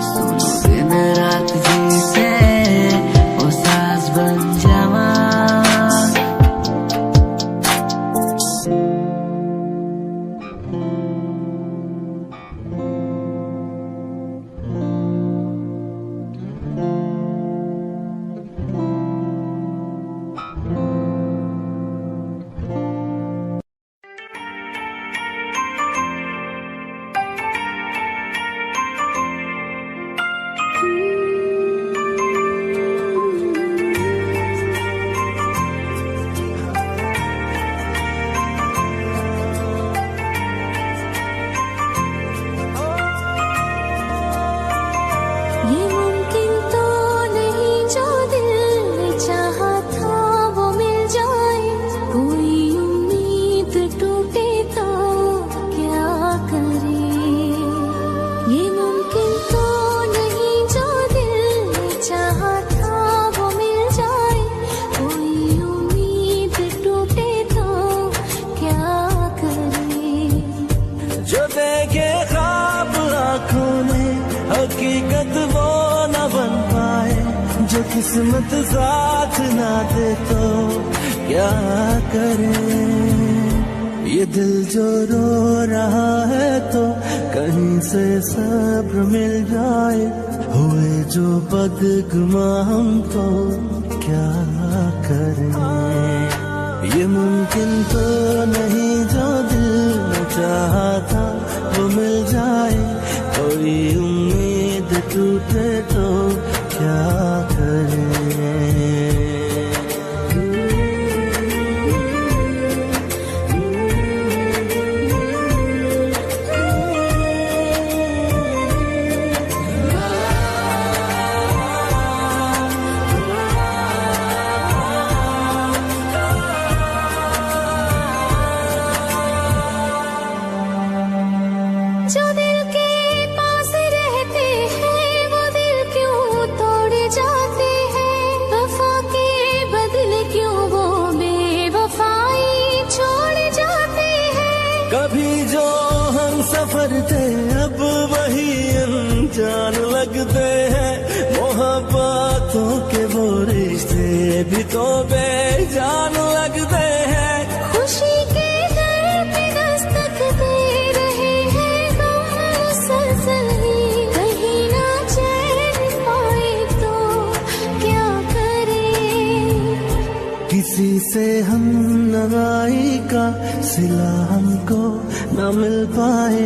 सुनो दिन रात जैसे वो सास बन जावा। ये मुमकिन तो नहीं जो दिल ने चाहा था वो मिल जाए। कोई उम्मीद टूटे तो क्या करे। ये मुमकिन तो नहीं जो दिल ने चाहा था वो मिल जाए। कोई उम्मीद टूटे तो क्या करे। जो देखे ख्वाब आँखों ने हकीकत वो न बन पाए, जो किस्मत साथ ना दे तो क्या करे। ये दिल जो रो रहा है तो कहीं से सब्र मिल जाए। हुए जो बदगुमा हम तो क्या करें। ये मुमकिन तो नहीं जो दिल न चाहा था वो मिल जाए। कोई उम्मीद टूटे तो क्या करें। कभी जो हम सफर थे अब वही अनजान लगते हैं, मोहब्बतों के वो रिश्ते भी तो बेजान लगते हैं। खुशी के दर पे दस्तक दे रहे हैं गम मुसलसल ही, कहीं ना चैन पाए तो क्या करें। किसी से हम नवाई का सिला हमको न मिल पाए,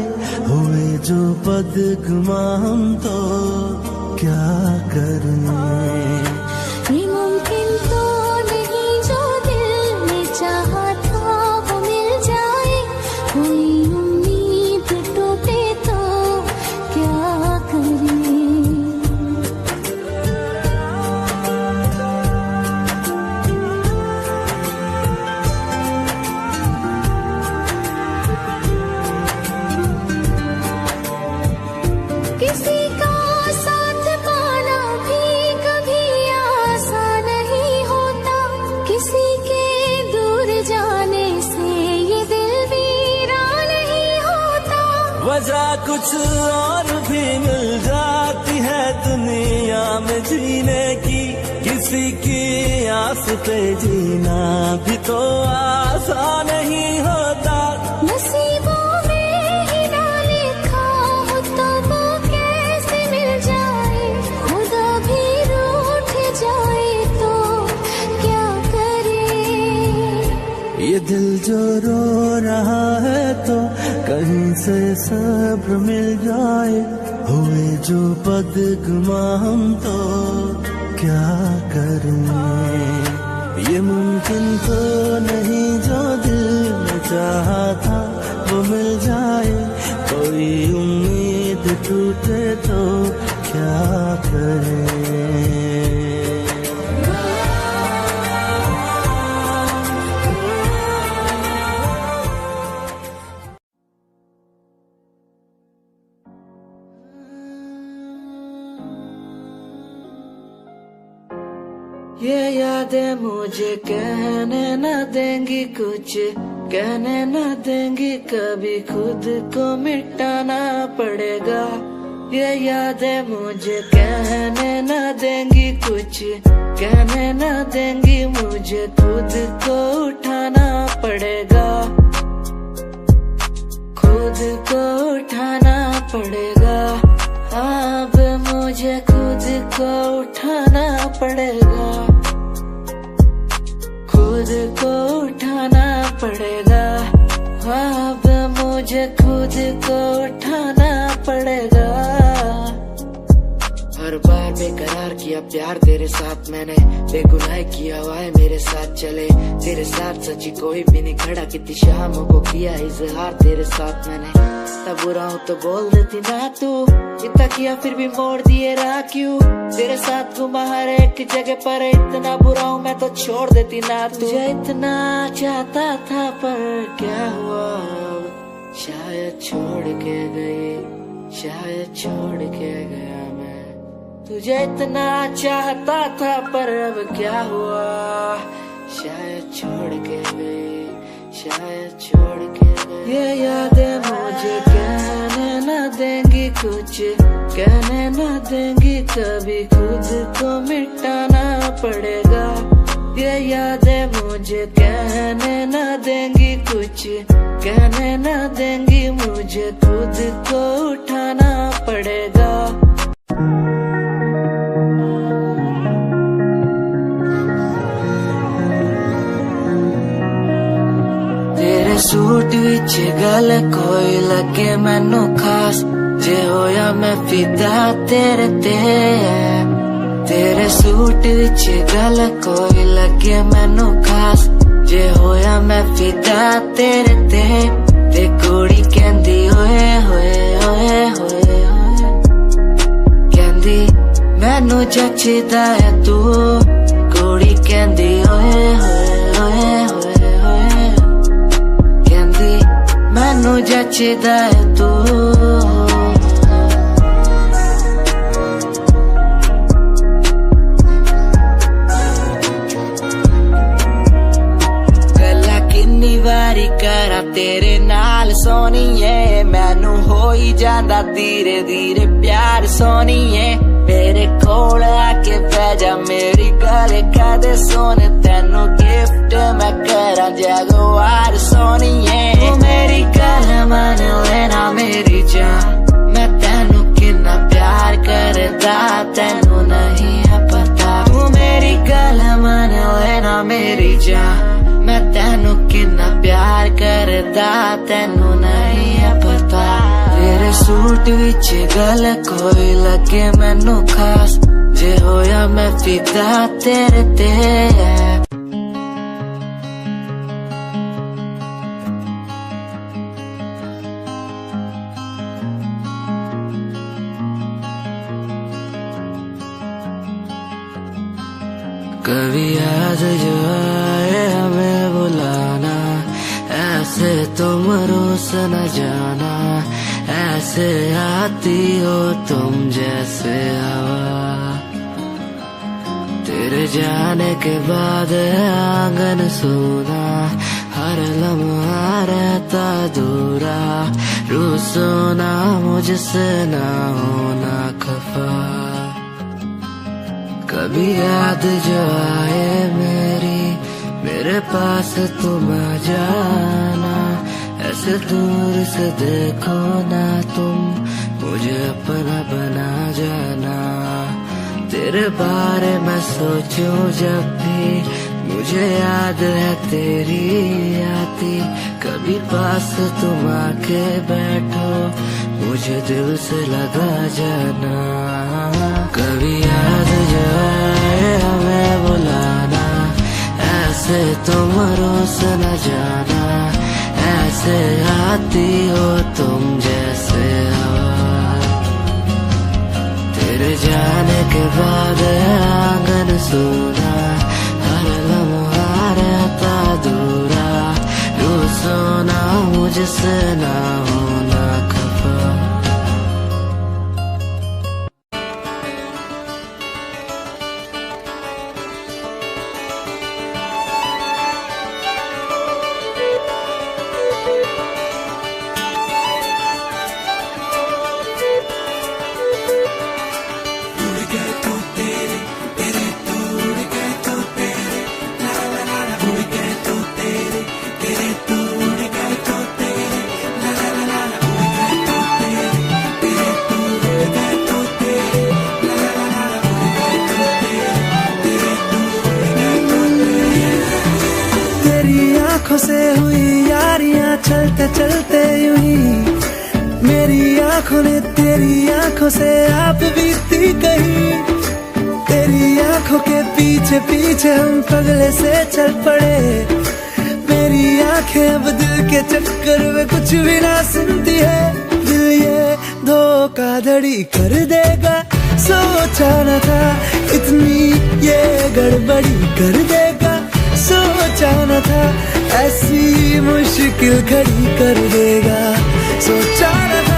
हुए जो बदगुमा हम तो क्या करें। ये मुमकिन तो नहीं जो दिल में चाहा था वो मिल जाए, कोई उम्मीद टूटे तो क्या करें। किसी का साथ पाना भी कभी आसान नहीं होता, किसी के दूर जाने से ये दिल वीरान नहीं होता। वजह कुछ और भी मिल जाती है दुनिया में जीने की, किसी की आस पे जीना भी तो आसान नहीं होता। नसीबों में ही ना लिखा हो तो वो कैसे मिल जाए, खुदा भी रूठ जाए तो क्या करे। ये दिल जो रो रहा है तो कहीं से सब्र मिल जाए, हुए जो बदगुमा हम तो क्या करें। ये मुमकिन तो नहीं जो दिल में चाहा था वो मिल जाए, कोई उम्मीद टूटे तो क्या करें। ये यादें मुझे कहने न देंगी कुछ, कहने न देंगी कभी खुद को मिटाना पड़ेगा। ये यादें मुझे कहने न देंगी कुछ, कहने न देंगी मुझे खुद को उठाना पड़ेगा, खुद को उठाना पड़ेगा। अब मुझे खुद को उठाना पड़ेगा, खुद को उठाना पड़ेगा। अब मुझे खुद को उठाना पड़ेगा। हर बार बेकरार किया प्यार तेरे साथ मैंने, बेगुनाह किया हुआ है मेरे साथ चले, तेरे साथ सच्ची कोई भी नहीं खड़ा, कितनी शामों को किया इजहार तेरे साथ मैंने। तब बुरा हूँ तो बोल देती ना तू, इतना किया फिर भी मोड़ दिए राह क्यों। तेरे साथ घुमा हर एक जगह पर, इतना बुरा हूँ मैं तो छोड़ देती ना तू। तुझे इतना चाहता था पर क्या हुआ, शायद छोड़ के गई, शायद छोड़ के गया मैं। तुझे इतना चाहता था पर अब क्या हुआ, शायद छोड़ के गई, शायद छोड़ के गई। ये यादें मुझे कहने न देंगी कुछ, कहने न देंगी कभी खुद को मिटाना पड़ेगा। ये यादें मुझे कहने न देंगी कुछ, कहने न देंगी मुझे खुद को उठाना पड़ेगा। तेरे सूट विच गल कोई लगे मैनू खास, जे होया मैं फिदा तेरे ते। तेरे सूट विच गल कोई लगे मैनू खास, जे होया मैं फिदा तेरे ते। ते कुड़ी कहंदी ओए होए ओए होए होए, कहंदी मैनू जचदा है तू। कुड़ी कहंदी ओए होए ओए होए होए, कहंदी मैनू जचदा है तू। तेरे नाल सोनीए मैनू हो ही जांदा धीरे धीरे प्यार सोनीए मेरे कोल आके पै जा मेरी गल कदे सोने तेनू गिफ्ट मैं करा जगवार सोनीए तू मेरी गल मन लेना मेरी जान मैं तेनू कितना प्यार करदा तेनू नहीं है पता तू मेरी गल मन लेना मेरी जान मैं तेनू कितना प्यार करदा तेनू नहीं है पता तेरे सूट विच गल कोई लगे मैनू खास जे होया मैं फिदा तेरे ते कभी याद जो आए हमें बुलाना ऐसे तुम रोस न जाना ऐसे आती हो तुम जैसे हवा तेरे जाने के बाद आंगन सूना हर लम्हा रहता दूरा रूसोना मुझसे ना होना खफा कभी याद जो आए मेरे पास तुम आ जाना ऐसे दूर से देखो ना तुम मुझे अपना बना जाना तेरे बारे में सोचूं जब भी मुझे याद है तेरी आती कभी पास तुम आके बैठो मुझे दिल से लगा जाना कभी याद जो आए हमें बुलाना ऐसे तुम रोस न जाना ऐसे आती हो तुम जैसे हवा तेरे जाने के बाद आंगन सूना हर लम्हा रहता दूरा रूसोना मुझसे ना होना खफा से हुई यारियां चलते चलते यूं ही मेरी आंखों ने तेरी आंखों से आप बीती कहीं तेरी आंखों के पीछे पीछे हम पगले से चल पड़े मेरी आंखें अब दिल के चक्कर में कुछ भी ना सुनती है दिल ये धोखाधड़ी कर देगा सोचा न था इतनी ये गड़बड़ी कर देगा सोचा न था ऐसी मुश्किल खड़ी कर देगा सोचा न था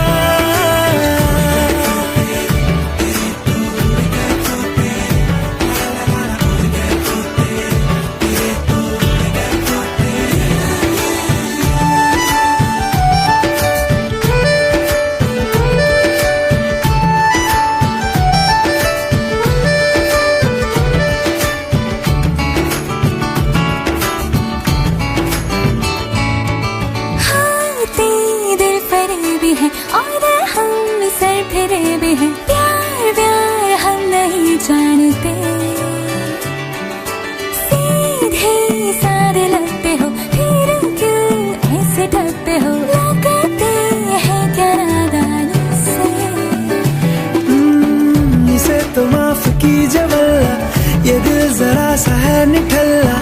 और हम सर फिरे भी हैं प्यार प्यार हम नहीं जानते सीधे सारे लगते हो फिर क्यों ऐसे डरते हो लगाते हैं क्या नादानी से इसे तो माफ कीजिए वल्ला ये दिल जरा सा है निठल्ला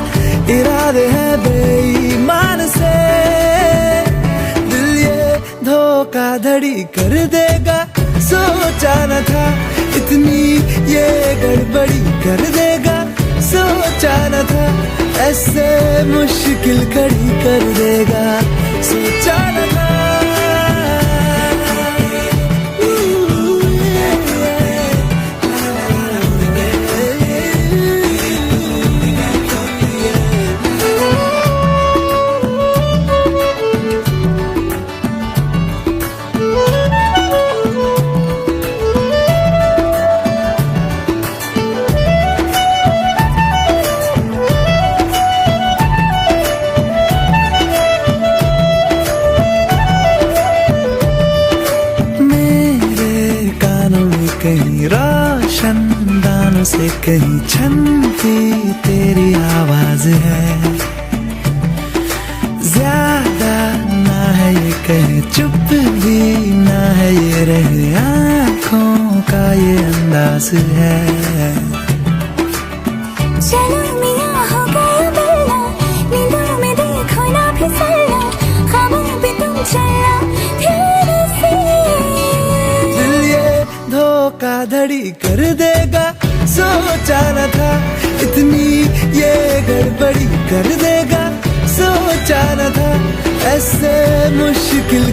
इरादे हैं बेईमान से धोखाधड़ी कर देगा सोचा न था इतनी ये गड़बड़ी कर देगा सोचा न था ऐसे मुश्किल खड़ी कर देगा सोचा न था से कहीं छनती तेरी आवाज है। ज्यादा ना है ये कहे चुप भी ना है ये रहे, आँखों का ये अंदाज है। चलो मियां हो गया बेला, नींदों में देखो ना फिसलना, ख्वाबों पे तुम चलना फिर से। दिल ये धोखाधड़ी कर देगा सोचा न था, इतनी ये गड़बड़ी कर देगा सोचा न था। ऐसे मुश्किल